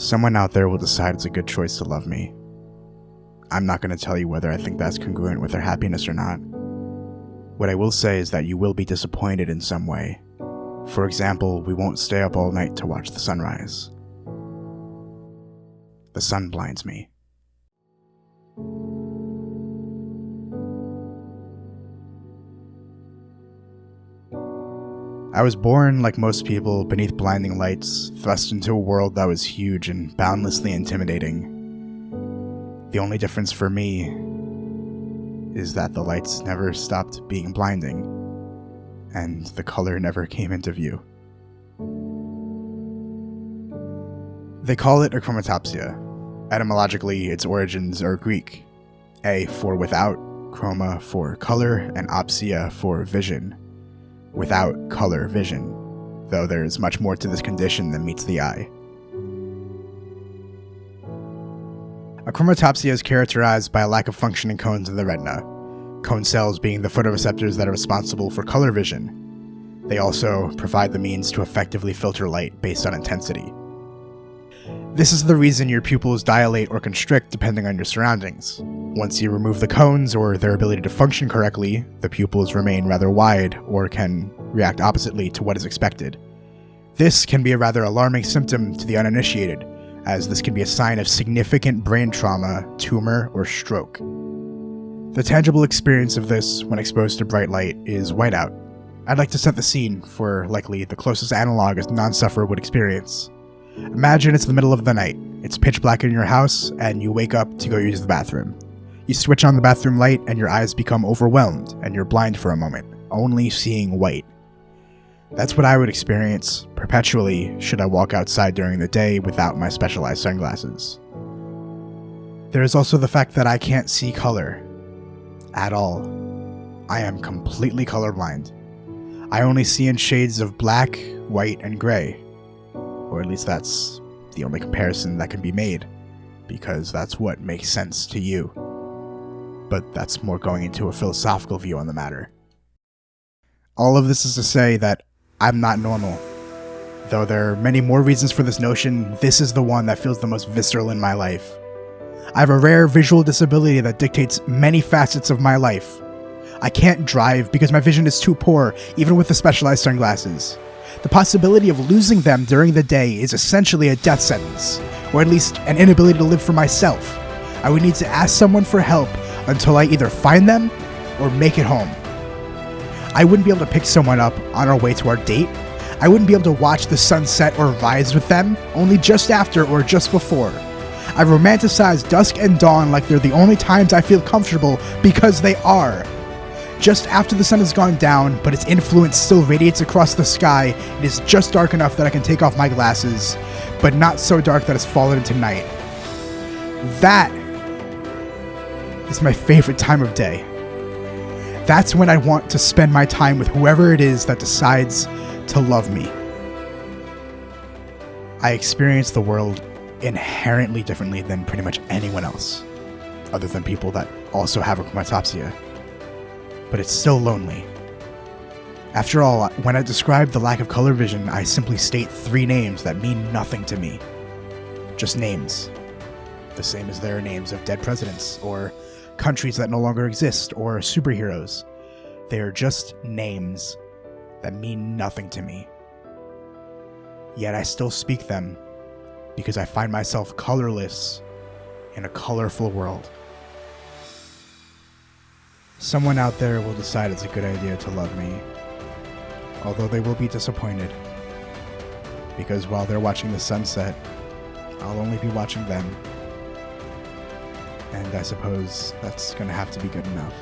Someone out there will decide it's a good choice to love me. I'm not going to tell you whether I think that's congruent with their happiness or not. What I will say is that you will be disappointed in some way. For example, we won't stay up all night to watch the sunrise. The sun blinds me. I was born, like most people, beneath blinding lights, thrust into a world that was huge and boundlessly intimidating. The only difference for me is that the lights never stopped being blinding, and the color never came into view. They call it achromatopsia. Etymologically, its origins are Greek. A for without, chroma for color, and opsia for vision. Without color vision, though there is much more to this condition than meets the eye. Achromatopsia is characterized by a lack of functioning cones in the retina, cone cells being the photoreceptors that are responsible for color vision. They also provide the means to effectively filter light based on intensity. This is the reason your pupils dilate or constrict depending on your surroundings. Once you remove the cones or their ability to function correctly, the pupils remain rather wide or can react oppositely to what is expected. This can be a rather alarming symptom to the uninitiated, as this can be a sign of significant brain trauma, tumor, or stroke. The tangible experience of this when exposed to bright light is whiteout. I'd like to set the scene for likely the closest analog a non-sufferer would experience. Imagine it's the middle of the night, it's pitch black in your house, and you wake up to go use the bathroom. You switch on the bathroom light and your eyes become overwhelmed and you're blind for a moment, only seeing white. That's what I would experience perpetually should I walk outside during the day without my specialized sunglasses. There is also the fact that I can't see color at all. I am completely colorblind. I only see in shades of black, white, and gray. Or at least that's the only comparison that can be made, because that's what makes sense to you. But that's more going into a philosophical view on the matter. All of this is to say that I'm not normal. Though there are many more reasons for this notion, this is the one that feels the most visceral in my life. I have a rare visual disability that dictates many facets of my life. I can't drive because my vision is too poor, even with the specialized sunglasses. The possibility of losing them during the day is essentially a death sentence, or at least an inability to live for myself. I would need to ask someone for help until I either find them or make it home. I wouldn't be able to pick someone up on our way to our date. I wouldn't be able to watch the sunset or rise with them, only just after or just before. I romanticize dusk and dawn like they're the only times I feel comfortable because they are. Just after the sun has gone down, but its influence still radiates across the sky, it is just dark enough that I can take off my glasses, but not so dark that it's fallen into night. That is my favorite time of day. That's when I want to spend my time with whoever it is that decides to love me. I experience the world inherently differently than pretty much anyone else, other than people that also have achromatopsia. But it's still lonely. After all, when I describe the lack of color vision, I simply state 3 names that mean nothing to me. Just names. The same as there are names of dead presidents, or countries that no longer exist, or superheroes. They are just names that mean nothing to me. Yet I still speak them because I find myself colorless in a colorful world. Someone out there will decide it's a good idea to love me, although they will be disappointed, because while they're watching the sunset, I'll only be watching them, and I suppose that's gonna have to be good enough.